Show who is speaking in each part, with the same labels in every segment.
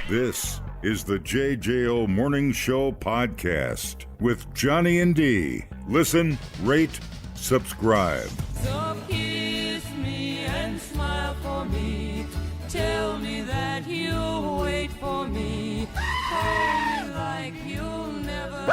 Speaker 1: This is the JJO Morning Show podcast with Johnny and D. Listen, rate, subscribe.
Speaker 2: So kiss me and smile for me. Tell me that you'll wait for me. Hold me like you'll never.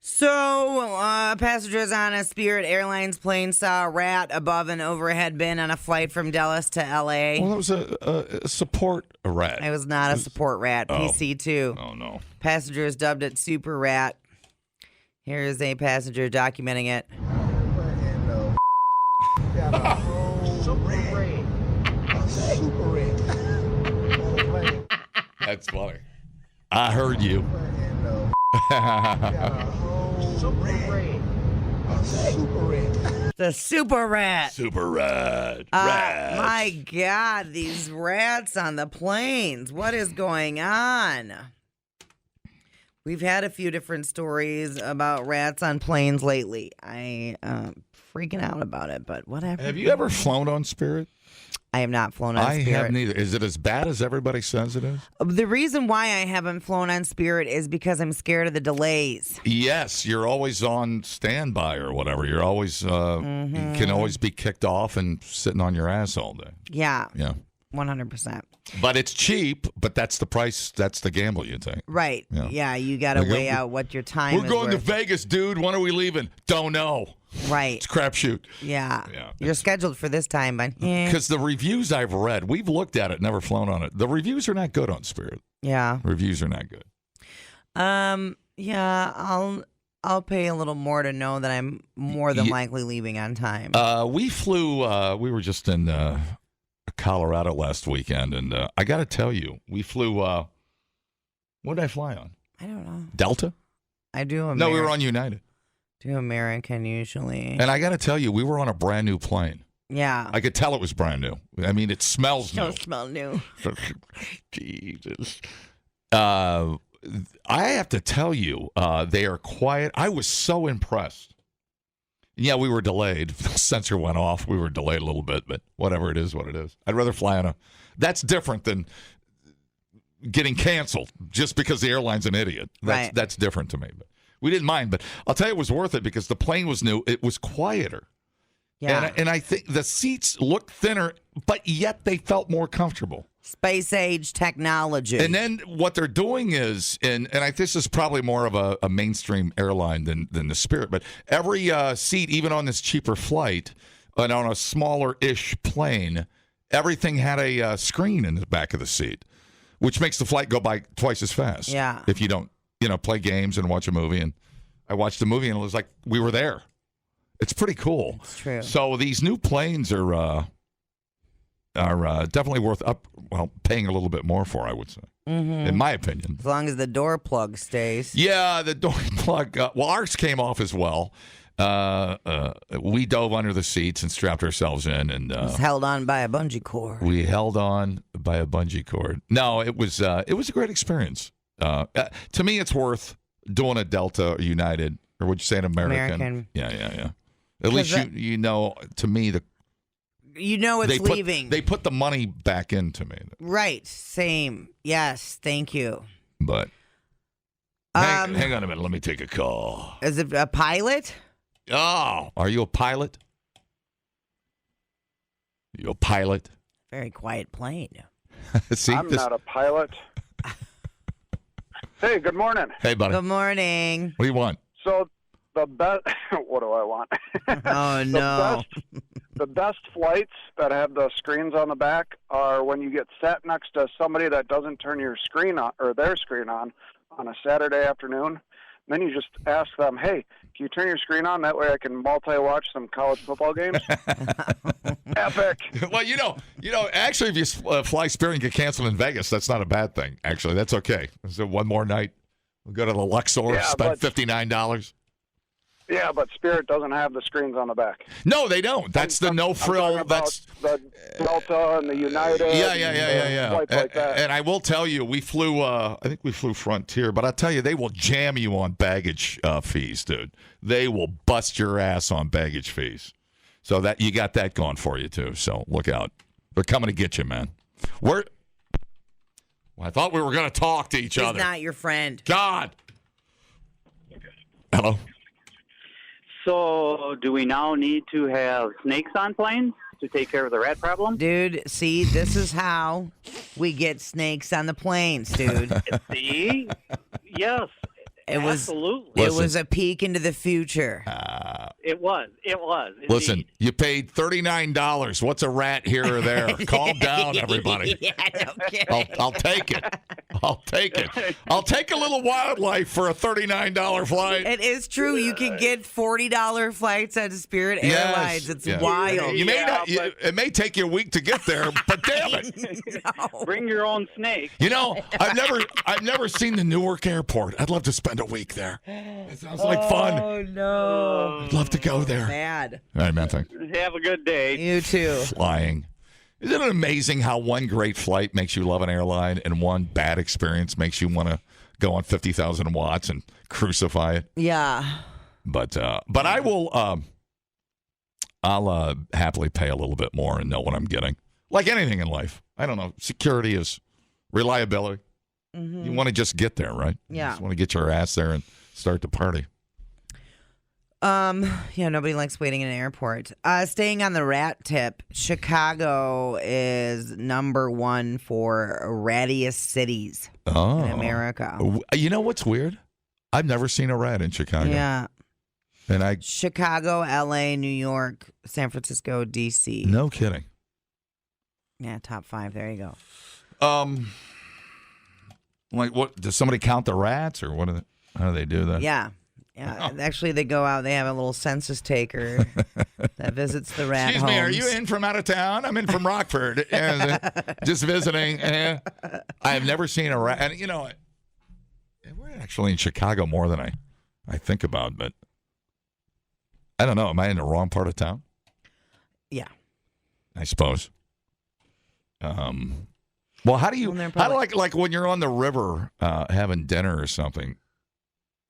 Speaker 3: So, passengers on a Spirit Airlines plane saw a rat above an overhead bin on a flight from Dallas to L.A.
Speaker 4: Well, that was a support rat.
Speaker 3: It was not a support rat, PC-2.
Speaker 4: Oh, no.
Speaker 3: Passengers dubbed it Super Rat. Here is a passenger documenting it.
Speaker 4: That's funny. I heard you.
Speaker 3: The Super Rat.
Speaker 4: Super rat.
Speaker 3: My God, these rats on the planes. What is going on? We've had a few different stories about rats on planes lately. I freaking out about it, but whatever.
Speaker 4: Have you ever flown on Spirit?
Speaker 3: I have not flown on Spirit.
Speaker 4: I haven't either. Is it as bad as everybody says it is?
Speaker 3: The reason why I haven't flown on Spirit is because I'm scared of the delays.
Speaker 4: Yes, you're always on standby or whatever. You're always, you can always be kicked off and sitting on your ass all day.
Speaker 3: Yeah.
Speaker 4: Yeah.
Speaker 3: 100%.
Speaker 4: But it's cheap, but that's the price, that's the gamble you take.
Speaker 3: Right. Yeah, you got to weigh out what your time is
Speaker 4: We're going to
Speaker 3: worth.
Speaker 4: Vegas, dude. When are we leaving? Don't know.
Speaker 3: Right.
Speaker 4: It's a crapshoot.
Speaker 3: Yeah. You're scheduled for this time, but
Speaker 4: because the reviews I've read, we've looked at it, never flown on it. The reviews are not good on Spirit.
Speaker 3: Yeah.
Speaker 4: Reviews are not good.
Speaker 3: Yeah, I'll pay a little more to know that I'm more than likely leaving on time.
Speaker 4: We flew. We were just in Colorado last weekend, and I got to tell you, we flew. What did I fly on?
Speaker 3: I don't know.
Speaker 4: Delta?
Speaker 3: I do American.
Speaker 4: No, we were on United.
Speaker 3: Do American usually.
Speaker 4: And I got to tell you, we were on a brand new plane.
Speaker 3: Yeah.
Speaker 4: I could tell it was brand new. I mean, it smells new.
Speaker 3: Don't smell new.
Speaker 4: Jesus. I have to tell you, they are quiet. I was so impressed. Yeah, we were delayed. The sensor went off. We were delayed a little bit, but whatever, it is what it is. I'd rather fly on a... That's different than getting canceled just because the airline's an idiot. That's different to me. But we didn't mind. But I'll tell you, it was worth it because the plane was new. It was quieter.
Speaker 3: Yeah.
Speaker 4: And I think the seats looked thinner, but yet they felt more comfortable.
Speaker 3: Space age technology.
Speaker 4: And then what they're doing is, and this is probably more of a mainstream airline than the Spirit, but every seat, even on this cheaper flight, and on a smaller-ish plane, everything had a screen in the back of the seat, which makes the flight go by twice as fast.
Speaker 3: Yeah.
Speaker 4: If you don't, play games and watch a movie. And I watched the movie, and it was like we were there. It's pretty cool.
Speaker 3: It's true.
Speaker 4: So these new planes are definitely worth paying a little bit more for, I would say, in my opinion.
Speaker 3: As long as the door plug stays.
Speaker 4: Yeah, the door plug. Ours came off as well. We dove under the seats and strapped ourselves in, and
Speaker 3: it was held on by a bungee cord.
Speaker 4: We held on by a bungee cord. No, it was a great experience. To me, it's worth doing a Delta or United, or would you say an American? Yeah. At least you know. To me, it's
Speaker 3: leaving.
Speaker 4: They put the money back into me.
Speaker 3: Right. Same. Yes. Thank you.
Speaker 4: But hang on a minute. Let me take a call.
Speaker 3: Is it a pilot?
Speaker 4: Oh, are you a pilot? You a pilot?
Speaker 3: Very quiet plane.
Speaker 4: See,
Speaker 5: I'm not a pilot. Hey, good morning.
Speaker 4: Hey, buddy.
Speaker 3: Good morning.
Speaker 4: What do you want?
Speaker 5: So the best. What do I want?
Speaker 3: Oh no.
Speaker 5: The best flights that have the screens on the back are when you get sat next to somebody that doesn't turn your screen on or their screen on a Saturday afternoon. Then you just ask them, "Hey, can you turn your screen on? That way I can multi-watch some college football games." Epic.
Speaker 4: Well, actually, if you fly Spirit and get canceled in Vegas, that's not a bad thing. Actually, that's okay. So one more night, we'll go to the Luxor, spend $59.
Speaker 5: Yeah, but Spirit doesn't have the screens on the back.
Speaker 4: No, they don't. That's the no frill. That's
Speaker 5: the Delta and the United.
Speaker 4: Yeah.
Speaker 5: Flights like that.
Speaker 4: And I will tell you, we flew. I think we flew Frontier, but I'll tell you, they will jam you on baggage fees, dude. They will bust your ass on baggage fees. So that you got that going for you too. So look out. They're coming to get you, man. Well, I thought we were going to talk to each
Speaker 3: He's
Speaker 4: other.
Speaker 3: not your friend.
Speaker 4: God. Hello?
Speaker 6: So, do we now need to have snakes on planes to take care of the rat problem?
Speaker 3: Dude, see, this is how we get snakes on the planes, dude.
Speaker 6: See? Yes. Absolutely.
Speaker 3: It was a peek into the future.
Speaker 6: It was.
Speaker 4: Listen,
Speaker 6: Indeed.
Speaker 4: you paid $39. What's a rat here or there? Calm down, everybody.
Speaker 3: Yeah, no kidding.
Speaker 4: I'll take it. I'll take it. I'll take a little wildlife for a $39 flight.
Speaker 3: It is true. You can get $40 flights at Spirit
Speaker 4: Yes.
Speaker 3: Airlines. It's
Speaker 4: Yeah.
Speaker 3: wild.
Speaker 4: You may
Speaker 6: Yeah,
Speaker 4: not.
Speaker 6: but-
Speaker 4: It may take you a week to get there, but damn it!
Speaker 3: No.
Speaker 6: Bring your own snake.
Speaker 4: You know, I've never seen the Newark Airport. I'd love to spend a week there. It sounds like fun.
Speaker 3: Oh, no.
Speaker 4: I'd love to go there.
Speaker 3: Bad.
Speaker 4: All right, man. Thanks.
Speaker 6: Have a good day.
Speaker 3: You too.
Speaker 4: Flying. Isn't it amazing how one great flight makes you love an airline and one bad experience makes you want to go on 50,000 watts and crucify it?
Speaker 3: Yeah.
Speaker 4: But I will. I'll happily pay a little bit more and know what I'm getting. Like anything in life, I don't know. Security is reliability. You want to just get there, right?
Speaker 3: Yeah.
Speaker 4: You just want to get your ass there and start the party.
Speaker 3: Yeah, nobody likes waiting in an airport. Staying on the rat tip, Chicago is number 1 for rattiest cities in America.
Speaker 4: You know what's weird? I've never seen a rat in Chicago.
Speaker 3: Yeah.
Speaker 4: And
Speaker 3: Chicago, LA, New York, San Francisco, DC.
Speaker 4: no kidding.
Speaker 3: Yeah, top 5. There you go.
Speaker 4: Like what? Does somebody count the rats or what? How do they do that?
Speaker 3: Yeah. Yeah. Actually, they go out. They have a little census taker that visits the rat
Speaker 4: Excuse
Speaker 3: homes.
Speaker 4: me, are you in from out of town? I'm in from Rockford. Just visiting. I have never seen a rat. And, you know, we're actually in Chicago more than I think about, but I don't know. Am I in the wrong part of town?
Speaker 3: Yeah.
Speaker 4: I suppose. Well, how do you,
Speaker 3: Well, they're
Speaker 4: how do
Speaker 3: probably-
Speaker 4: like when you're on the river having dinner or something,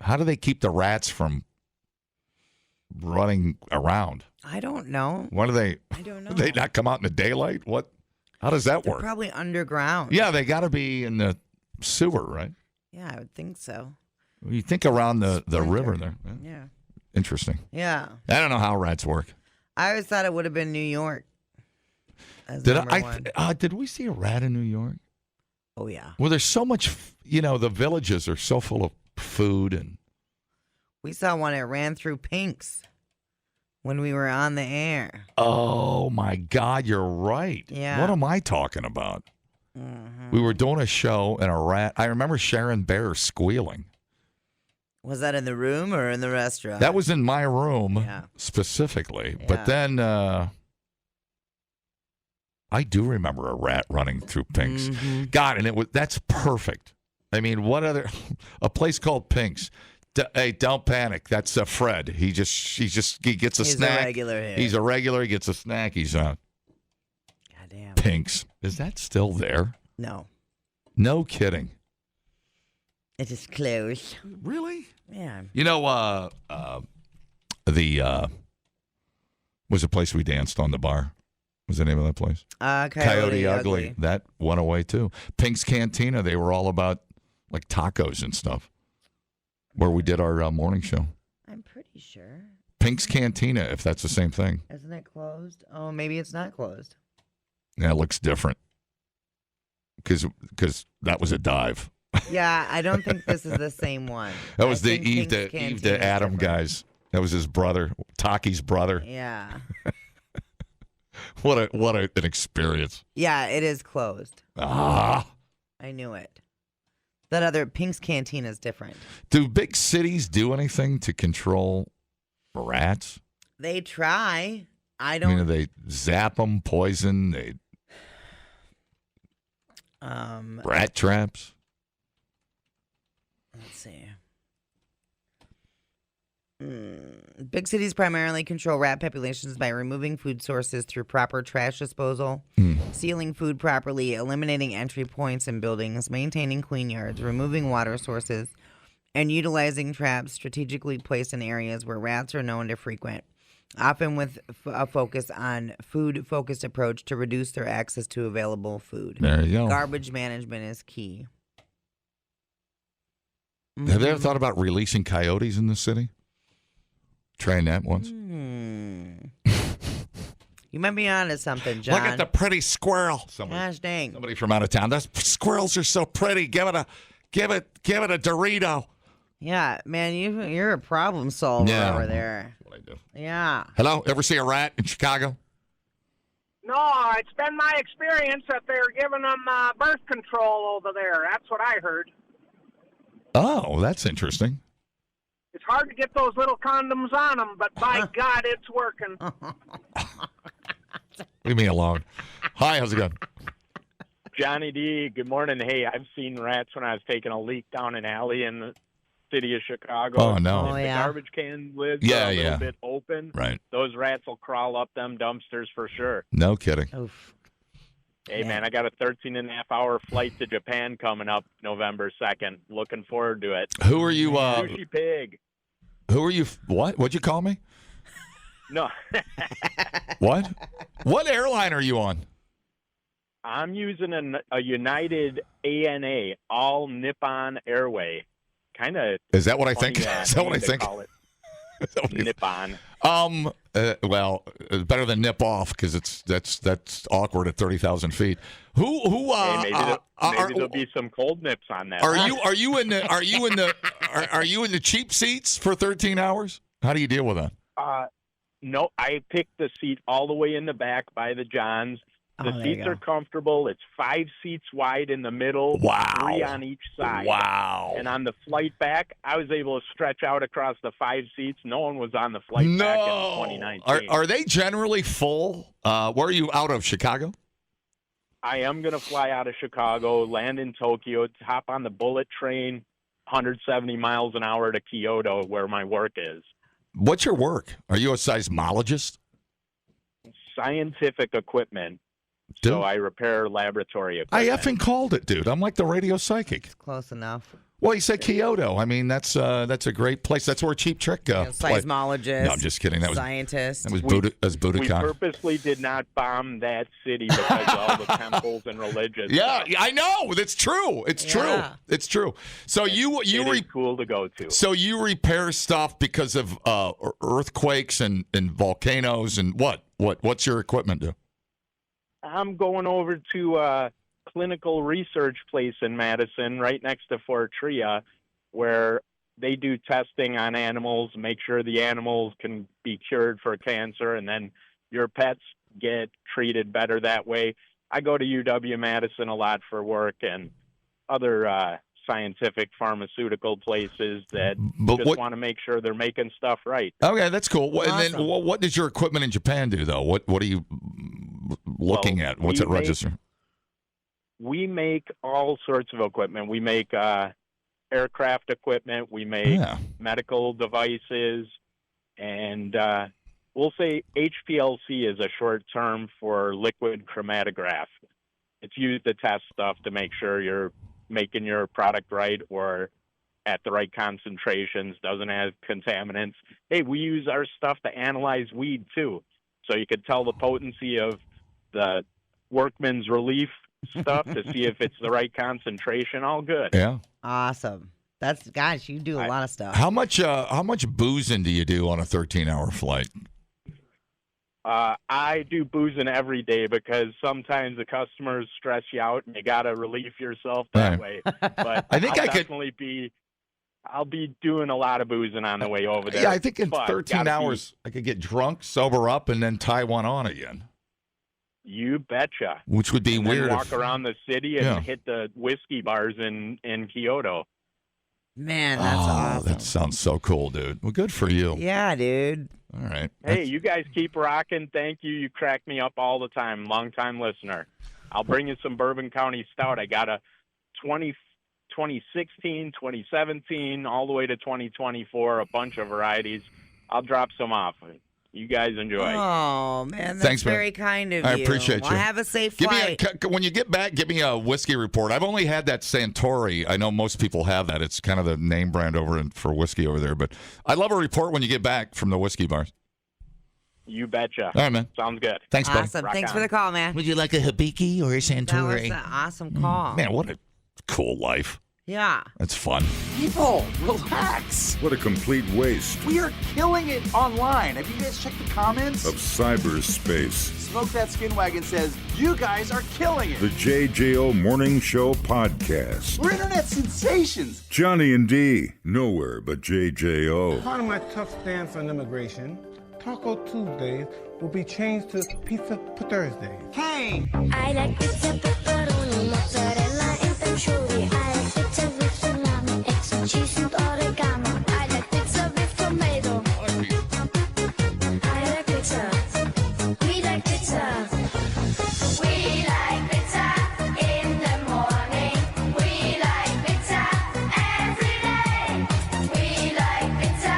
Speaker 4: how do they keep the rats from running around?
Speaker 3: I don't know.
Speaker 4: What do they?
Speaker 3: I don't know.
Speaker 4: Do they not come out in the daylight? What? How does that
Speaker 3: They're
Speaker 4: work?
Speaker 3: probably underground.
Speaker 4: Yeah, they got to be in the sewer, right?
Speaker 3: Yeah, I would think so.
Speaker 4: You think around the
Speaker 3: Splinter.
Speaker 4: river there. Yeah.
Speaker 3: Yeah.
Speaker 4: Interesting.
Speaker 3: Yeah.
Speaker 4: I don't know how rats work.
Speaker 3: I always thought it would have been New York. As
Speaker 4: Did
Speaker 3: number one.
Speaker 4: did we see a rat in New York?
Speaker 3: Oh, yeah.
Speaker 4: Well, there's so much. The villages are so full of food and.
Speaker 3: We saw one that ran through Pink's when we were on the air.
Speaker 4: Oh my God, you're right.
Speaker 3: Yeah.
Speaker 4: What am I talking about?
Speaker 3: Mm-hmm.
Speaker 4: We were doing a show and a rat. I remember Sharon Bear squealing.
Speaker 3: Was that in the room or in the restaurant?
Speaker 4: That was in my room
Speaker 3: Yeah.
Speaker 4: specifically.
Speaker 3: Yeah.
Speaker 4: But then I do remember a rat running through Pink's.
Speaker 3: Mhm.
Speaker 4: God, and that's perfect. I mean, what other a place called Pink's? Hey, don't panic. That's Fred. He gets a
Speaker 3: He's
Speaker 4: snack.
Speaker 3: a regular here.
Speaker 4: He's a regular. He gets a snack. He's
Speaker 3: Goddamn.
Speaker 4: Pink's. Is that still there?
Speaker 3: No.
Speaker 4: No kidding.
Speaker 3: It is closed.
Speaker 4: Really?
Speaker 3: Yeah.
Speaker 4: You know, was a place we danced on the bar. Was the name of that place?
Speaker 3: Coyote Ugly.
Speaker 4: That went away too. Pink's Cantina. They were all about like tacos and stuff. Where we did our morning show.
Speaker 3: I'm pretty sure.
Speaker 4: Pink's Cantina, if that's the same thing.
Speaker 3: Isn't it closed? Oh, maybe it's not closed.
Speaker 4: Yeah, it looks different. Because that was a dive.
Speaker 3: Yeah, I don't think this is the same one.
Speaker 4: That was
Speaker 3: I
Speaker 4: the
Speaker 3: think
Speaker 4: Eve
Speaker 3: Pink's
Speaker 4: to
Speaker 3: Cantina is
Speaker 4: Adam
Speaker 3: different.
Speaker 4: guys. That was his brother, Taki's brother.
Speaker 3: Yeah.
Speaker 4: What an experience.
Speaker 3: Yeah, it is closed.
Speaker 4: Ah.
Speaker 3: I knew it. That other Pink's Cantina is different.
Speaker 4: Do big cities do anything to control rats?
Speaker 3: They try. I
Speaker 4: I
Speaker 3: don't.
Speaker 4: mean, they zap them, poison, they rat traps.
Speaker 3: Let's see. Big cities primarily control rat populations by removing food sources through proper trash disposal, sealing food properly, eliminating entry points in buildings, maintaining clean yards, removing water sources, and utilizing traps strategically placed in areas where rats are known to frequent. often with a focus on food-focused approach to reduce their access to available food.
Speaker 4: There you go.
Speaker 3: Garbage management is key.
Speaker 4: Have they ever thought about releasing coyotes in the city? Trying that once.
Speaker 3: You might be onto something, John.
Speaker 4: Look at the pretty squirrel.
Speaker 3: Gosh dang.
Speaker 4: Somebody from out of town. Those squirrels are so pretty. Give it a Dorito.
Speaker 3: Yeah, man, you're a problem solver over there.
Speaker 4: That's what I do.
Speaker 3: Yeah.
Speaker 4: Hello? Ever see a rat in Chicago?
Speaker 7: No, it's been my experience that they're giving them birth control over there. That's what I heard.
Speaker 4: Oh, that's interesting.
Speaker 7: It's hard to get those little condoms on them, but by God, it's working.
Speaker 4: Leave me alone. Hi, how's it going?
Speaker 8: Johnny D, good morning. Hey, I've seen rats when I was taking a leak down an alley in the city of Chicago.
Speaker 4: Oh, no.
Speaker 8: If
Speaker 3: Oh,
Speaker 8: the
Speaker 3: yeah.
Speaker 8: garbage can lids
Speaker 4: Yeah,
Speaker 8: are a little
Speaker 4: yeah.
Speaker 8: bit open,
Speaker 4: Right.
Speaker 8: those rats will crawl up them dumpsters for sure.
Speaker 4: No kidding.
Speaker 3: Oof.
Speaker 8: Hey,
Speaker 3: Yeah.
Speaker 8: man, I got a 13-and-a-half-hour flight to Japan coming up November 2nd. Looking forward to it.
Speaker 4: Who are you?
Speaker 8: Sushi pig.
Speaker 4: Who are you? What? What'd you call me?
Speaker 8: No,
Speaker 4: What? What airline are you on?
Speaker 8: I'm using a United ANA, all Nippon Airway. Kind of.
Speaker 4: Is that what I think? Is that what I think?
Speaker 8: Call it
Speaker 4: Is that what you-
Speaker 8: Nippon.
Speaker 4: Well, better than nip off because that's awkward at 30,000 feet. Who?
Speaker 8: Hey, maybe there'll be some cold nips on that.
Speaker 4: Are you in the cheap seats for 13 hours? How do you deal with that?
Speaker 8: No, I picked the seat all the way in the back by the Johns. The
Speaker 3: Oh, there you
Speaker 8: seats
Speaker 3: go.
Speaker 8: are comfortable. It's 5 seats wide in the middle,
Speaker 4: Wow.
Speaker 8: 3 on each side.
Speaker 4: Wow.
Speaker 8: And on the flight back, I was able to stretch out across the 5 seats. No one was on the flight back in 2019.
Speaker 4: Are they generally full? Where are you out of? Chicago?
Speaker 8: I am going to fly out of Chicago, land in Tokyo, hop on the bullet train, 170 miles an hour to Kyoto, where my work is.
Speaker 4: What's your work? Are you a seismologist?
Speaker 8: Scientific equipment.
Speaker 4: Dude.
Speaker 8: So I repair laboratory
Speaker 4: I
Speaker 8: equipment.
Speaker 4: effing called it, dude. I'm like the radio psychic.
Speaker 3: Close enough.
Speaker 4: Well, you said Kyoto. I mean, that's a great place. That's where Cheap Trick play.
Speaker 3: Seismologist.
Speaker 4: No, I'm just kidding. That was
Speaker 3: scientist.
Speaker 4: Budokan.
Speaker 8: We purposely did not bomb that city because of all the temples and religious
Speaker 4: Yeah,
Speaker 8: stuff.
Speaker 4: I know. That's true. It's
Speaker 3: Yeah.
Speaker 4: true. It's true. So
Speaker 8: It is cool to go to.
Speaker 4: so you repair stuff because of earthquakes and volcanoes and what's your equipment do?
Speaker 8: I'm going over to a clinical research place in Madison, right next to Fort Tria, where they do testing on animals, make sure the animals can be cured for cancer, and then your pets get treated better that way. I go to UW-Madison a lot for work and other scientific pharmaceutical places that just want to make sure they're making stuff right.
Speaker 4: Okay, that's cool. And then
Speaker 3: Awesome.
Speaker 4: what does your equipment in Japan do, though? What are you looking at? What's it register?
Speaker 8: We make all sorts of equipment. We make aircraft equipment. We make medical devices. And we'll say HPLC is a short term for liquid chromatograph. It's used to test stuff to make sure you're making your product right or at the right concentrations, doesn't have contaminants. Hey, we use our stuff to analyze weed, too. So you could tell the potency of the Workman's Relief stuff to see if it's the right concentration. All good.
Speaker 4: Yeah.
Speaker 3: Awesome. Gosh, you do a lot of stuff.
Speaker 4: How much boozing do you do on a 13-hour flight?
Speaker 8: I do boozing every day because sometimes the customers stress you out and you got to relieve yourself that way. But
Speaker 4: I think
Speaker 8: I'll be doing a lot of boozing on the way over there.
Speaker 4: Yeah, I think in
Speaker 8: But
Speaker 4: 13 hours I could get drunk, sober up, and then tie one on again.
Speaker 8: You betcha.
Speaker 4: Which would be
Speaker 8: And then
Speaker 4: weird.
Speaker 8: walk around the city and
Speaker 4: Yeah.
Speaker 8: hit the whiskey bars in Kyoto.
Speaker 3: Man, that's awesome.
Speaker 4: That sounds so cool, dude. Well, good for you.
Speaker 3: Yeah, dude.
Speaker 4: All right.
Speaker 8: Hey, you guys keep rocking. Thank you. You crack me up all the time. Long-time listener. I'll bring you some Bourbon County Stout. I got a 2016, 2017, all the way to 2024, a bunch of varieties. I'll drop some off. You guys enjoy.
Speaker 3: Oh, man, that's
Speaker 4: Thanks, man.
Speaker 3: very kind of you.
Speaker 4: I appreciate
Speaker 3: well,
Speaker 4: you.
Speaker 3: have a safe
Speaker 4: Give
Speaker 3: flight.
Speaker 4: when you get back, give me a whiskey report. I've only had that Santori. I know most people have that. It's kind of the name brand for whiskey over there. But I'd love a report when you get back from the whiskey bars.
Speaker 8: You betcha.
Speaker 4: All right, man.
Speaker 8: Sounds good.
Speaker 4: Thanks, buddy.
Speaker 3: Awesome.
Speaker 8: Rock
Speaker 3: Thanks
Speaker 8: on.
Speaker 3: for the call, man.
Speaker 4: Would you like a Hibiki or a
Speaker 3: That was an awesome call.
Speaker 4: Man, what a cool life.
Speaker 3: Yeah.
Speaker 4: That's fun.
Speaker 9: People, relax.
Speaker 1: What a complete waste
Speaker 9: We are killing it online. Have you guys checked the comments?
Speaker 1: of cyberspace.
Speaker 9: Smoke That Skin Wagon says, you guys are killing it.
Speaker 1: The JJO Morning Show Podcast.
Speaker 9: We're internet sensations.
Speaker 1: Johnny and D, nowhere but JJO.
Speaker 10: Part of my tough stance on immigration, Taco Tuesdays will be changed to Pizza Thursday.
Speaker 9: Hey!
Speaker 11: I like pizza, pepperoni, mozzarella, and anchovy. I like pizza with salami, eggs and cheese and oregano. I like pizza with tomato. I like pizza. We like pizza. We like pizza in the morning. We like pizza every day. We like pizza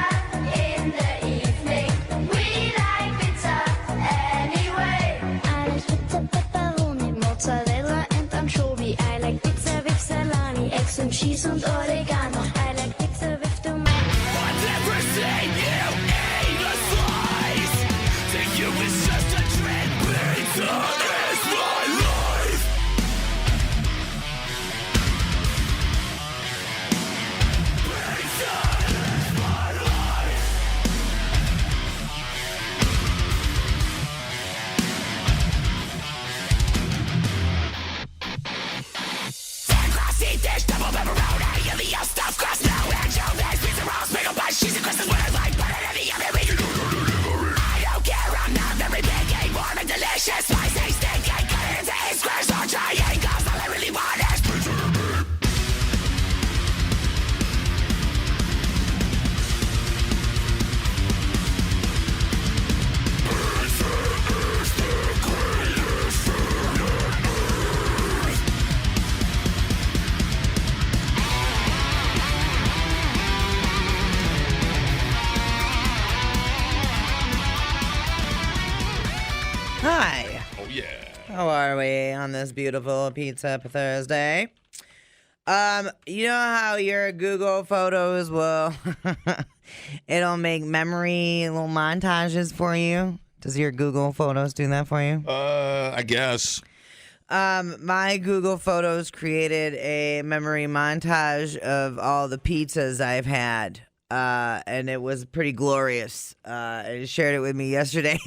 Speaker 11: in the evening. We like pizza anyway. I like pizza, pepperoni, mozzarella, and anchovy. I like pizza with salami, eggs and cheese and oregano. I like pizza with tomato.
Speaker 3: Hi.
Speaker 4: Oh, yeah.
Speaker 3: How are we on this beautiful Pizza Thursday? You know how your Google Photos will it'll make memory little montages for you? Does your Google Photos do that for you?
Speaker 4: I guess.
Speaker 3: My Google Photos created a memory montage of all the pizzas I've had. And it was pretty glorious. It shared it with me yesterday,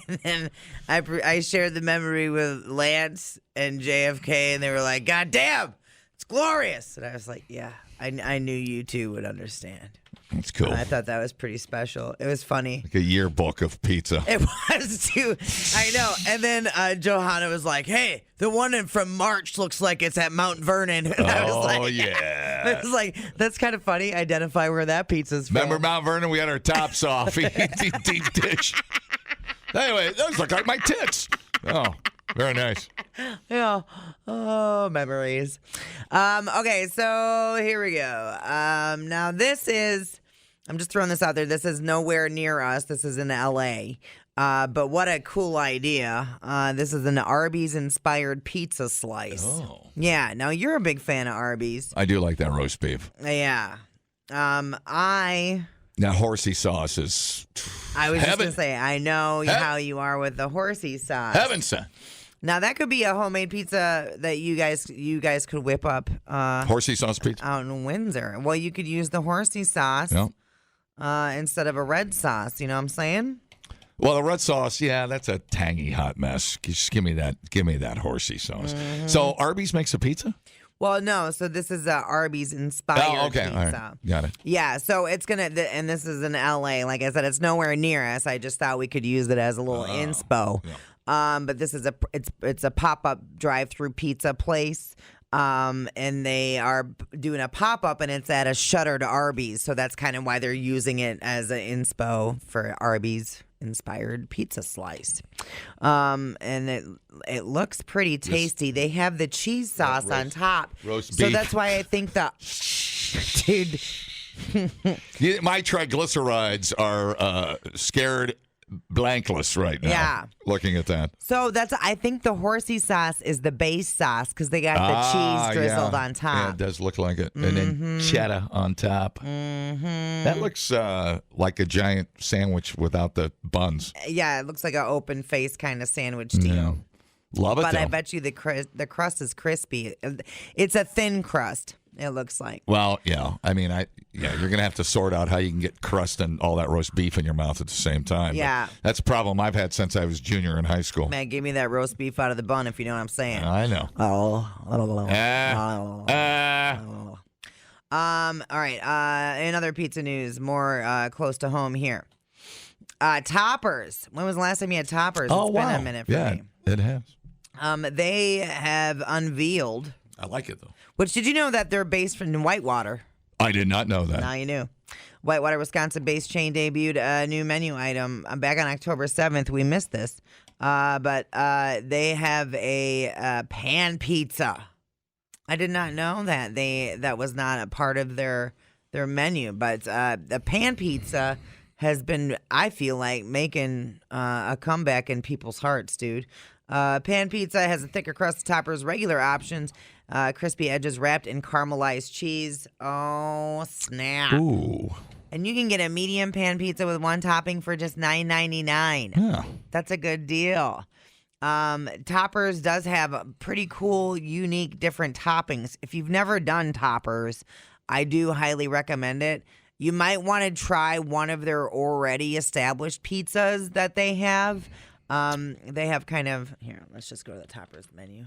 Speaker 3: and then I shared the memory with Lance and JFK, and they were like, "God damn, it's glorious!" And I was like, "Yeah, I knew you two would understand."
Speaker 4: That's cool.
Speaker 3: I thought that was pretty special. It was funny.
Speaker 4: Like a yearbook of pizza.
Speaker 3: It was too. I know. And then Johanna was like, "Hey, the one from March looks like it's at Mount Vernon." And I was like,
Speaker 4: yeah.
Speaker 3: I was like, that's kind of funny. Identify where that pizza's from.
Speaker 4: Remember Mount Vernon? We had our tops off. Deep dish. Anyway, those look like my tits. Oh, very nice.
Speaker 3: Yeah. Oh, memories. Okay, so here we go. Now this is, I'm just throwing this out there. This is nowhere near us. This is in LA. But what a cool idea. This is an Arby's inspired pizza slice.
Speaker 4: Oh.
Speaker 3: Yeah. Now you're a big fan of Arby's.
Speaker 4: I do like that roast beef.
Speaker 3: Yeah.
Speaker 4: That horsey sauce is
Speaker 3: I was just
Speaker 4: heaven.
Speaker 3: going to say, I know how you are with the horsey sauce.
Speaker 4: Heaven sent.
Speaker 3: Now that could be a homemade pizza that you guys could whip up.
Speaker 4: Horsey sauce pizza?
Speaker 3: Out in Windsor. Well, you could use the horsey sauce instead of a red sauce. You know what I'm saying?
Speaker 4: Well, the red sauce, yeah, that's a tangy hot mess. Just give me that horsey sauce.
Speaker 3: Mm-hmm.
Speaker 4: So Arby's makes a pizza?
Speaker 3: Well, no. So this is a Arby's inspired
Speaker 4: okay.
Speaker 3: pizza.
Speaker 4: All right. Got it.
Speaker 3: Yeah. So it's and this is in LA. Like I said, it's nowhere near us. I just thought we could use it as a little inspo.
Speaker 4: Yeah.
Speaker 3: But this is it's a pop-up drive-through pizza place. And they are doing a pop-up, and it's at a shuttered Arby's. So that's kind of why they're using it as an inspo for Arby's inspired pizza slice. And it looks pretty tasty. They have the cheese sauce on top.
Speaker 4: Roast
Speaker 3: so
Speaker 4: beef.
Speaker 3: that's why I think dude.
Speaker 4: My triglycerides are scared blankless right now.
Speaker 3: Yeah.
Speaker 4: Looking at that.
Speaker 3: So I think the horsey sauce is the base sauce because they got the cheese drizzled on top.
Speaker 4: Yeah, it does look like it. And then cheddar on top. Mm-hmm. That looks like a giant sandwich without the buns.
Speaker 3: Yeah, it looks like an open face kind of sandwich deal.
Speaker 4: Yeah. Love it,
Speaker 3: But
Speaker 4: though.
Speaker 3: I bet you the crust is crispy. It's a thin crust, it looks like.
Speaker 4: Well, yeah. I mean, you're going to have to sort out how you can get crust and all that roast beef in your mouth at the same time.
Speaker 3: Yeah.
Speaker 4: But that's a problem I've had since I was junior in high school.
Speaker 3: Man, give me that roast beef out of the bun if you know what I'm saying.
Speaker 4: I know.
Speaker 3: All right. In other pizza news, more close to home here. Toppers. When was the last time you had toppers? It's been a minute for me.
Speaker 4: It has.
Speaker 3: They have unveiled.
Speaker 4: I like it, though.
Speaker 3: Which, did you know that they're based in Whitewater?
Speaker 4: I did not know that.
Speaker 3: Now you knew. Whitewater, Wisconsin-based chain debuted a new menu item back on October 7th. We missed this. But they have a pan pizza. I did not know that. That was not a part of their menu. But the pan pizza has been, I feel like, making a comeback in people's hearts, dude. Pan pizza has a thicker crust, toppers, regular options, crispy edges wrapped in caramelized cheese. Oh, snap.
Speaker 4: Ooh.
Speaker 3: And you can get a medium pan pizza with one topping for just $9.99.
Speaker 4: Yeah.
Speaker 3: That's a good deal. Toppers does have a pretty cool, unique, different toppings. If you've never done Toppers, I do highly recommend it. You might want to try one of their already established pizzas that they have. They have kind of, here, let's just go to the Toppers menu.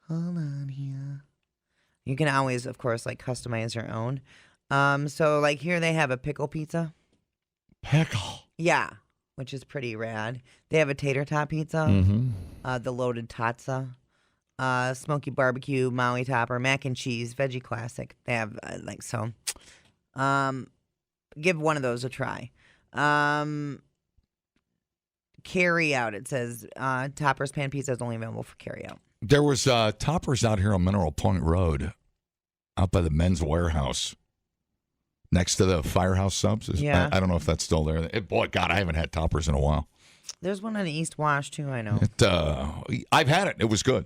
Speaker 3: Hold on here. You can always, of course, like customize your own. So like here they have a pickle pizza.
Speaker 4: Pickle.
Speaker 3: Yeah, which is pretty rad. They have a tater tot pizza, the loaded tatza, smoky barbecue, Maui topper, mac and cheese, veggie classic. They have so. Give one of those a try. Carry out. It says Toppers pan pizza is only available for carry out.
Speaker 4: There was Toppers out here on Mineral Point Road, out by the Men's Warehouse, next to the Firehouse Subs.
Speaker 3: Yeah.
Speaker 4: I don't know if that's still there. Boy, God, I haven't had Toppers in a while.
Speaker 3: There's one on the East Wash too. I know.
Speaker 4: I've had it. It was good.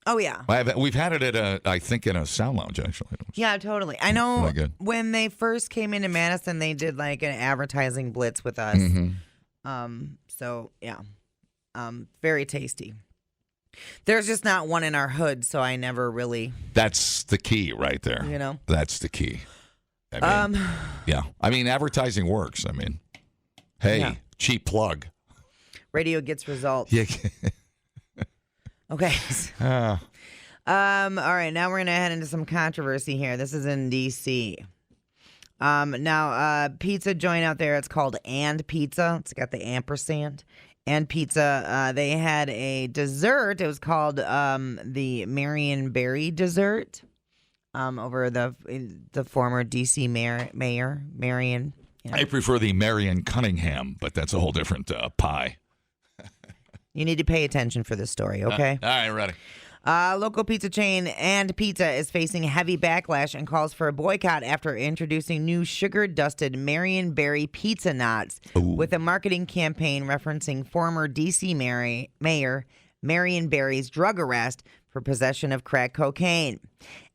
Speaker 3: Oh yeah.
Speaker 4: We've had it at I think in a sound lounge actually.
Speaker 3: Yeah, totally. I know
Speaker 4: really good.
Speaker 3: When they first came into Madison, they did like an advertising blitz with us. So yeah, very tasty. There's just not one in our hood, so I never really.
Speaker 4: That's the key right there.
Speaker 3: You know,
Speaker 4: that's the key. I mean, yeah. I mean, advertising works. I mean, hey, cheap plug.
Speaker 3: Radio gets results.
Speaker 4: Yeah.
Speaker 3: Okay. All right. Now we're gonna head into some controversy here. This is in D.C. Now, pizza joint out there. It's called And Pizza. It's got the ampersand. And Pizza. They had a dessert. It was called the Marion Berry dessert. Over the former D.C. mayor Marion. You know.
Speaker 4: I prefer the Marion Cunningham, but that's a whole different pie.
Speaker 3: You need to pay attention for this story, okay?
Speaker 4: All right, ready.
Speaker 3: Local pizza chain And Pizza is facing heavy backlash and calls for a boycott after introducing new sugar-dusted Marion Berry pizza knots with a marketing campaign referencing former D.C. Mayor Marion Berry's drug arrest for possession of crack cocaine.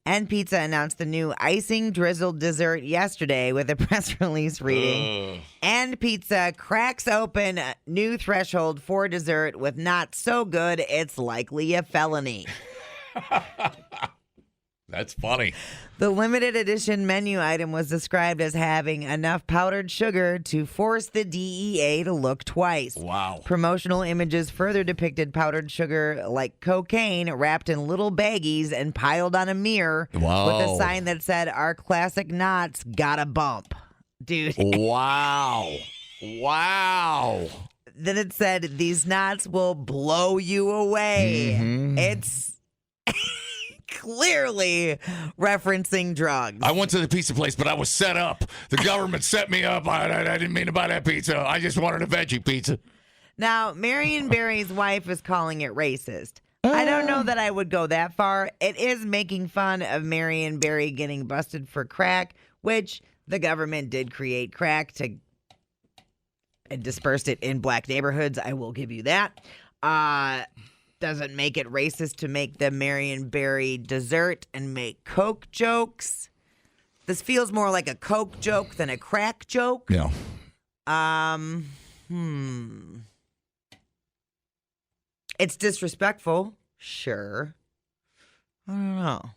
Speaker 3: And Pizza announced the new icing drizzled dessert yesterday with a press release reading, And Pizza cracks open a new threshold for dessert with not so good it's likely a felony.
Speaker 4: That's funny.
Speaker 3: The limited edition menu item was described as having enough powdered sugar to force the DEA to look twice.
Speaker 4: Wow.
Speaker 3: Promotional images further depicted powdered sugar like cocaine wrapped in little baggies and piled on a mirror with a sign that said, "Our classic knots got a bump." Dude.
Speaker 4: Wow. Wow.
Speaker 3: Then it said, "These knots will blow you away." It's clearly referencing drugs.
Speaker 4: I went to the pizza place, but I was set up. The government set me up. I didn't mean to buy that pizza. I just wanted a veggie pizza.
Speaker 3: Now, Marion Berry's wife is calling it racist. I don't know that I would go that far. It is making fun of Marion Berry getting busted for crack, which, The government did create crack and dispersed it in black neighborhoods. I will give you that. Doesn't make it racist to make the Marionberry dessert and make Coke jokes. This feels more like a Coke joke than a crack joke.
Speaker 4: Yeah.
Speaker 3: It's disrespectful. Sure. I don't know.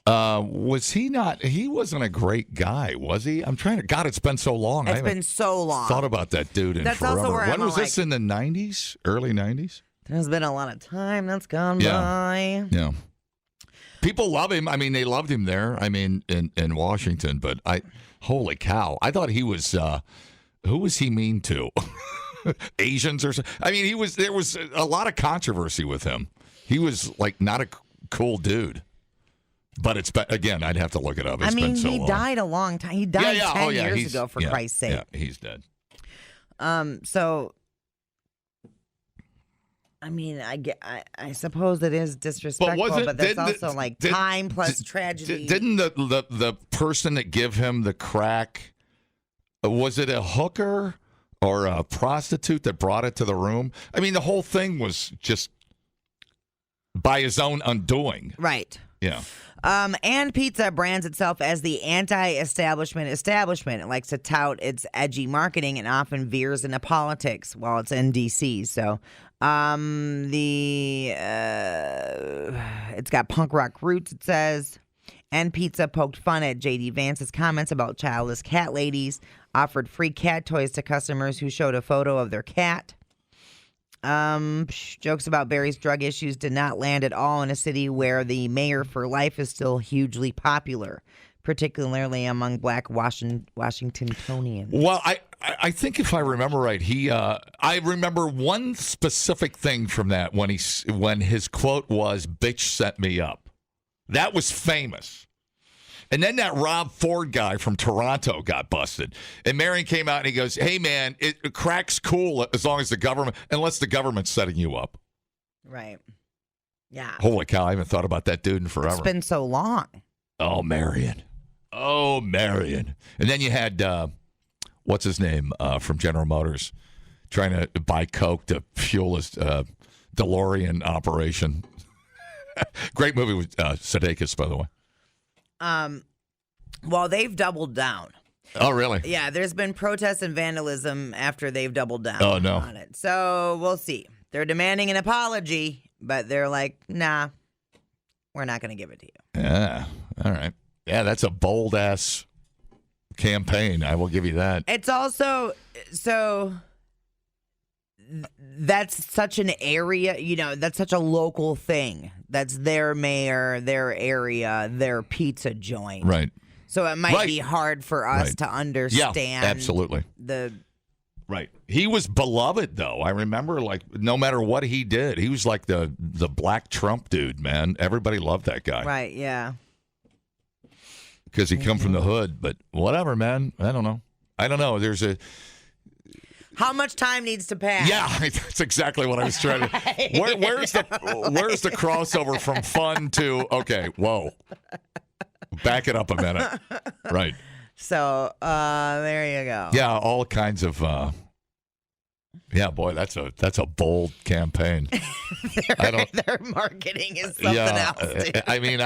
Speaker 4: Was he not? He wasn't a great guy, was he? I'm trying to. God, it's been so long.
Speaker 3: It's been so long.
Speaker 4: Thought about that dude in
Speaker 3: That's
Speaker 4: forever.
Speaker 3: also where
Speaker 4: When
Speaker 3: I'm
Speaker 4: was this, in the 90s? Early 90s?
Speaker 3: There's been a lot of time that's gone by.
Speaker 4: Yeah. People love him. I mean, they loved him there. I mean, in Washington. But holy cow! I thought he was. Who was he mean to? Asians or something? I mean, there was a lot of controversy with him. He was like not a cool dude. But again, I'd have to look it up. It's been so long.
Speaker 3: He died a long time. He died 10 years ago, for Christ's sake.
Speaker 4: Yeah, he's dead.
Speaker 3: So, I mean, I suppose it is disrespectful, but that's also like time plus tragedy.
Speaker 4: Didn't the person that gave him the crack, was it a hooker or a prostitute that brought it to the room? I mean, the whole thing was just by his own undoing.
Speaker 3: Right.
Speaker 4: Yeah.
Speaker 3: And Pizza brands itself as the anti-establishment establishment. It likes to tout its edgy marketing and often veers into politics while it's in D.C. So it's got punk rock roots, it says. And Pizza poked fun at J.D. Vance's comments about childless cat ladies, offered free cat toys to customers who showed a photo of their cat. Jokes about Barry's drug issues did not land at all in a city where the mayor for life is still hugely popular, particularly among black Washingtonians.
Speaker 4: Well, I think if I remember right, I remember one specific thing from that when his quote was "Bitch set me up." That was famous. And then that Rob Ford guy from Toronto got busted. And Marion came out and he goes, "Hey, man, crack's cool as long as unless the government's setting you up."
Speaker 3: Right. Yeah.
Speaker 4: Holy cow, I haven't thought about that dude in forever.
Speaker 3: It's been so long.
Speaker 4: Oh, Marion. And then you had, what's his name, from General Motors, trying to buy Coke to fuel his DeLorean operation. Great movie with Sudeikis, by the way.
Speaker 3: Well, they've doubled down.
Speaker 4: Oh, really?
Speaker 3: Yeah, there's been protests and vandalism after they've doubled down on it. So we'll see. They're demanding an apology, but they're like, nah, we're not going to give it to you.
Speaker 4: Yeah. All right. Yeah, that's a bold-ass campaign. I will give you that.
Speaker 3: It's also, that's such an area, that's such a local thing. That's their mayor, their area, their pizza joint.
Speaker 4: Right.
Speaker 3: So it might be hard for us to understand.
Speaker 4: Yeah, absolutely.
Speaker 3: Right.
Speaker 4: He was beloved, though. I remember, like, no matter what he did, he was like the black Trump dude, man. Everybody loved that guy.
Speaker 3: Right, yeah.
Speaker 4: Because he come from the hood. But whatever, man. I don't know. There's
Speaker 3: how much time needs to pass?
Speaker 4: Yeah, that's exactly what I was trying to. Where's the crossover from fun to okay? Whoa, back it up a minute. Right.
Speaker 3: So there you go.
Speaker 4: Yeah, all kinds of. Yeah, boy, that's a bold campaign.
Speaker 3: Their marketing is something else. Dude.
Speaker 4: I mean,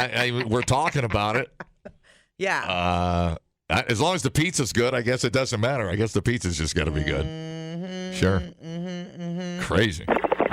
Speaker 4: we're talking about it.
Speaker 3: Yeah.
Speaker 4: As long as the pizza's good, I guess it doesn't matter. I guess the pizza's just got to be good. Sure. Crazy.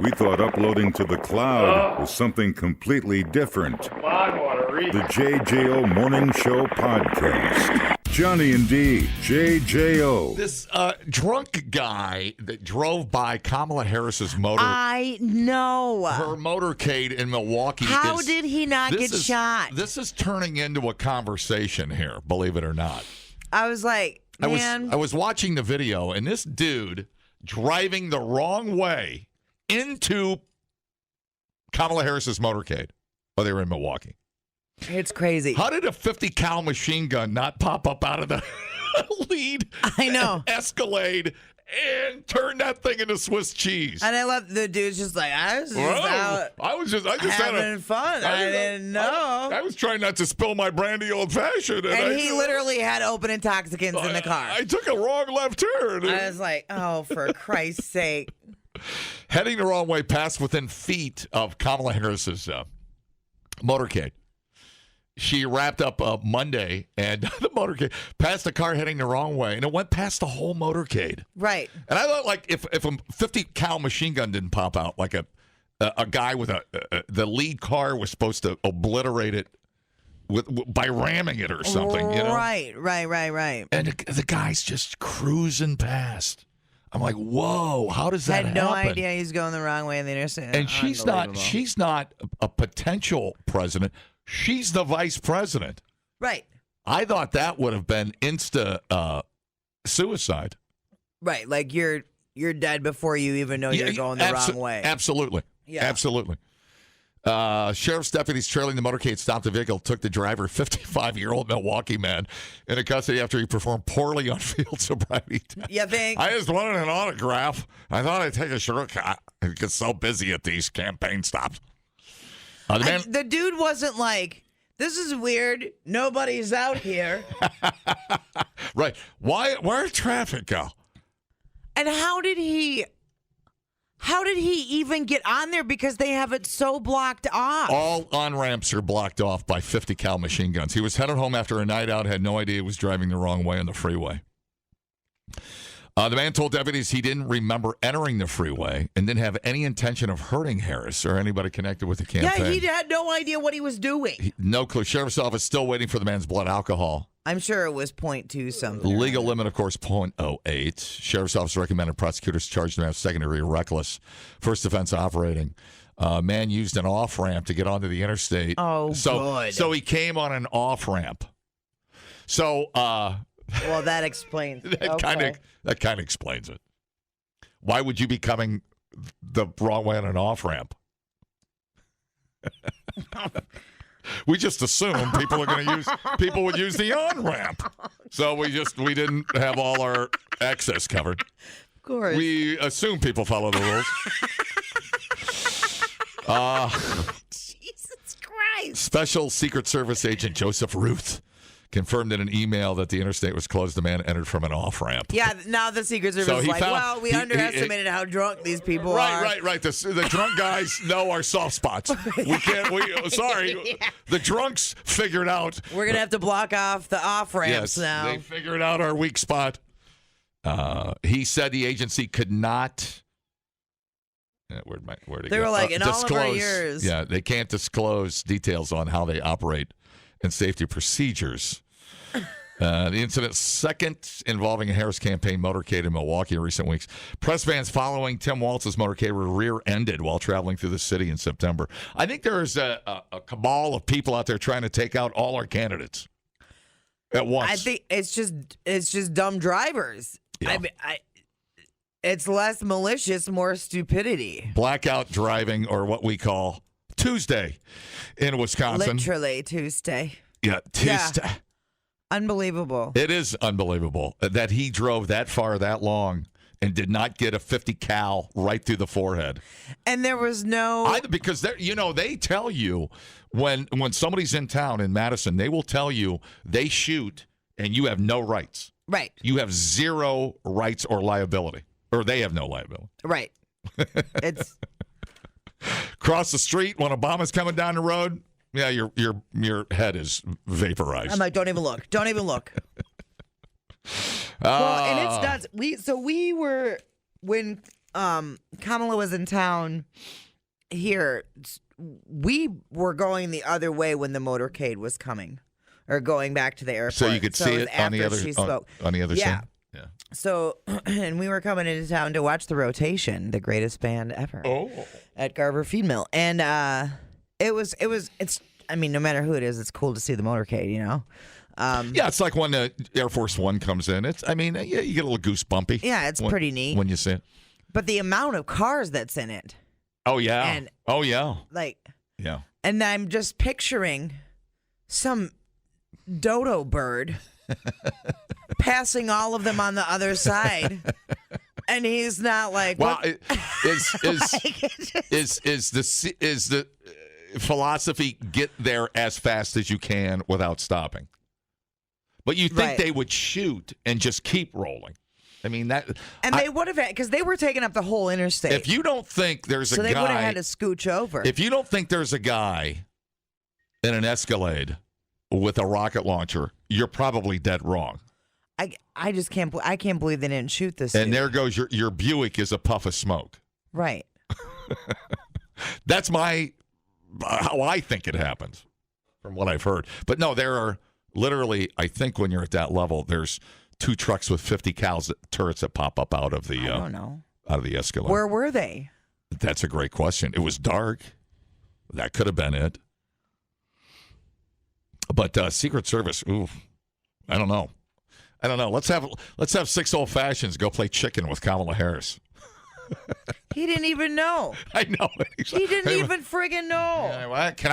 Speaker 1: We thought uploading to the cloud was something completely different. The JJO Morning Show Podcast. Johnny and D, JJO.
Speaker 4: This drunk guy that drove by Kamala Harris's motor.
Speaker 3: I know.
Speaker 4: Her motorcade in Milwaukee.
Speaker 3: How did he not get shot?
Speaker 4: This is turning into a conversation here, believe it or not.
Speaker 3: I was like, man.
Speaker 4: I was watching the video, and this dude driving the wrong way into Kamala Harris's motorcade. Oh, they were in Milwaukee.
Speaker 3: It's crazy.
Speaker 4: How did a 50 cal machine gun not pop up out of the lead?
Speaker 3: I know.
Speaker 4: Escalade and turned that thing into Swiss cheese.
Speaker 3: And I love the dude's just like, I was just out having fun. I didn't know.
Speaker 4: I was trying not to spill my brandy old fashioned.
Speaker 3: And he literally had open intoxicants in the car.
Speaker 4: I took a wrong left turn.
Speaker 3: I was like, oh, for Christ's sake.
Speaker 4: Heading the wrong way, passed within feet of Kamala Harris's motorcade. She wrapped up Monday, and the motorcade passed a car heading the wrong way, and it went past the whole motorcade.
Speaker 3: Right.
Speaker 4: And I thought, like, if a 50 cal machine gun didn't pop out, like a guy with the lead car was supposed to obliterate it by ramming it or something, you know?
Speaker 3: Right.
Speaker 4: And the guy's just cruising past. I'm like, whoa, how does that happen?
Speaker 3: Had no idea he's going the wrong way in the interstate.
Speaker 4: And she's not a potential president. She's the vice president.
Speaker 3: Right.
Speaker 4: I thought that would have been insta suicide.
Speaker 3: Right. Like you're dead before you even know you're going the wrong way.
Speaker 4: Absolutely.
Speaker 3: Yeah.
Speaker 4: Absolutely. Sheriff's deputies trailing the motorcade stopped the vehicle, took the driver, 55-year-old Milwaukee man, into custody after he performed poorly on field sobriety tests.
Speaker 3: You think?
Speaker 4: I just wanted an autograph. I thought I'd take a shortcut. I get so busy at these campaign stops.
Speaker 3: The dude wasn't like, this is weird. Nobody's out here.
Speaker 4: Right. Where'd traffic go?
Speaker 3: And how did he even get on there? Because they have it so blocked off.
Speaker 4: All on-ramps are blocked off by 50 cal machine guns. He was headed home after a night out, had no idea he was driving the wrong way on the freeway. The man told deputies he didn't remember entering the freeway and didn't have any intention of hurting Harris or anybody connected with the campaign.
Speaker 3: Yeah, he had no idea what he was doing.
Speaker 4: No clue. Sheriff's office still waiting for the man's blood alcohol.
Speaker 3: I'm sure it was 0.2 something.
Speaker 4: The legal limit, of course, 0.08. Sheriff's office recommended prosecutors charged him as second-degree reckless. First offense operating. Man used an off-ramp to get onto the interstate.
Speaker 3: Oh, good.
Speaker 4: So he came on an off-ramp. So...
Speaker 3: well, that explains it.
Speaker 4: That kind of explains it. Why would you be coming the wrong way on an off-ramp? We just assumed people would use the on-ramp. So we didn't have all our access covered.
Speaker 3: Of course.
Speaker 4: We assume people follow the rules.
Speaker 3: Jesus Christ.
Speaker 4: Special Secret Service agent Joseph Ruth confirmed in an email that the interstate was closed. The man entered from an off-ramp.
Speaker 3: Yeah, now the Secret Service is like, we underestimated how drunk these people are.
Speaker 4: Right. The drunk guys know our soft spots. Sorry. The drunks figured out.
Speaker 3: We're going to have to block off the off-ramps now.
Speaker 4: They figured out our weak spot. He said the agency could not...
Speaker 3: They were like, in all of our years.
Speaker 4: Yeah, they can't disclose details on how they operate and safety procedures. The incident second involving a Harris campaign motorcade in Milwaukee in recent weeks. Press vans following Tim Walz's motorcade were rear-ended while traveling through the city in September. I think there's a cabal of people out there trying to take out all our candidates at once.
Speaker 3: I think it's just dumb drivers.
Speaker 4: Yeah.
Speaker 3: It's less malicious, more stupidity.
Speaker 4: Blackout driving, or what we call Tuesday in Wisconsin.
Speaker 3: Literally Tuesday.
Speaker 4: Yeah, Tuesday.
Speaker 3: Yeah. Unbelievable.
Speaker 4: It is unbelievable that he drove that far, that long, and did not get a 50 cal right through the forehead.
Speaker 3: And there was no...
Speaker 4: Because they tell you when somebody's in town in Madison, they will tell you they shoot and you have no rights.
Speaker 3: Right.
Speaker 4: You have zero rights or liability. Or they have no liability.
Speaker 3: Right. It's...
Speaker 4: Cross the street when Obama's coming down the road, yeah, your head is vaporized.
Speaker 3: I'm like, don't even look. Don't even look. Well, and it's nuts. We were, when Kamala was in town here, we were going the other way when the motorcade was coming, or going back to the airport.
Speaker 4: So you could see it on the other on the other side.
Speaker 3: Yeah. So, and we were coming into town to watch the Rotation, the greatest band ever, at Garver Feed Mill, and it's. I mean, no matter who it is, it's cool to see the motorcade. You know.
Speaker 4: Yeah, it's like when the Air Force One comes in. You get a little goosebumpy.
Speaker 3: Yeah, it's pretty neat
Speaker 4: when you see it.
Speaker 3: But the amount of cars that's in it.
Speaker 4: Oh yeah.
Speaker 3: And
Speaker 4: yeah.
Speaker 3: And I'm just picturing some dodo bird passing all of them on the other side And he's not like,
Speaker 4: well,
Speaker 3: what?
Speaker 4: is the philosophy get there as fast as you can without stopping? But you think they would shoot and just keep rolling? I mean that,
Speaker 3: and they would have had because they were taking up the whole interstate.
Speaker 4: If you don't think there's a guy,
Speaker 3: so they would have had to scooch over.
Speaker 4: If you don't think there's a guy in an Escalade with a rocket launcher, you're probably dead wrong.
Speaker 3: I just can't. I can't believe they didn't shoot this.
Speaker 4: And
Speaker 3: dude.
Speaker 4: there goes your Buick is a puff of smoke.
Speaker 3: Right.
Speaker 4: That's how I think it happens, from what I've heard. But no, there are literally, I think when you're at that level, there's 2 trucks with 50 cal turrets that pop up out of the.
Speaker 3: I don't know.
Speaker 4: Out of the Escalade.
Speaker 3: Where were they?
Speaker 4: That's a great question. It was dark. That could have been it. But Secret Service, ooh, I don't know. Let's have 6 old fashions go play chicken with Kamala Harris.
Speaker 3: He didn't even know.
Speaker 4: I know.
Speaker 3: He didn't even friggin' know.
Speaker 4: Yeah, what? Can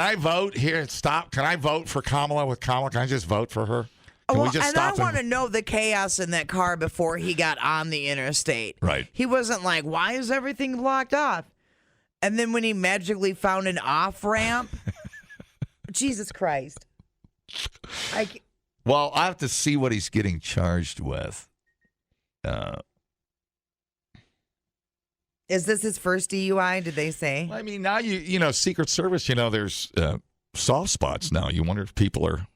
Speaker 4: I vote here? Stop. Can I vote for Kamala with Kamala? Can I just vote for her? Can we just stop?
Speaker 3: I want to know the chaos in that car before he got on the interstate.
Speaker 4: Right.
Speaker 3: He wasn't like, why is everything blocked off? And then when he magically found an off ramp, Jesus Christ.
Speaker 4: Well, I have to see what he's getting charged with.
Speaker 3: Is this his first DUI? Did they say?
Speaker 4: I mean, now you know Secret Service. There's soft spots now. You wonder if people are.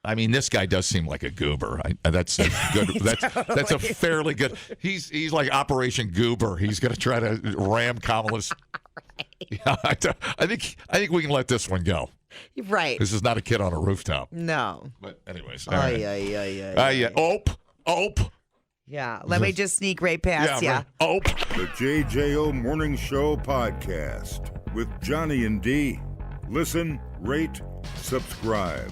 Speaker 4: I mean, this guy does seem like a goober. That's a good. That's a fairly good. He's like Operation Goober. He's going to try to ram Kamala's. Yeah, I think we can let this one go.
Speaker 3: Right.
Speaker 4: This is not a kid on a rooftop.
Speaker 3: No.
Speaker 4: But anyways.
Speaker 3: Yeah.
Speaker 4: Ope.
Speaker 3: Yeah. Let me just sneak right past
Speaker 4: you. Ope.
Speaker 1: The JJO Morning Show podcast with Johnny and D. Listen, rate, subscribe.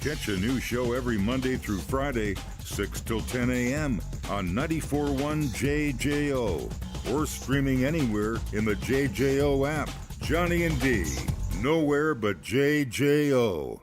Speaker 1: Catch a new show every Monday through Friday, 6 till 10 a.m. on 94.1 JJO or streaming anywhere in the JJO app. Johnny and D, nowhere but JJO.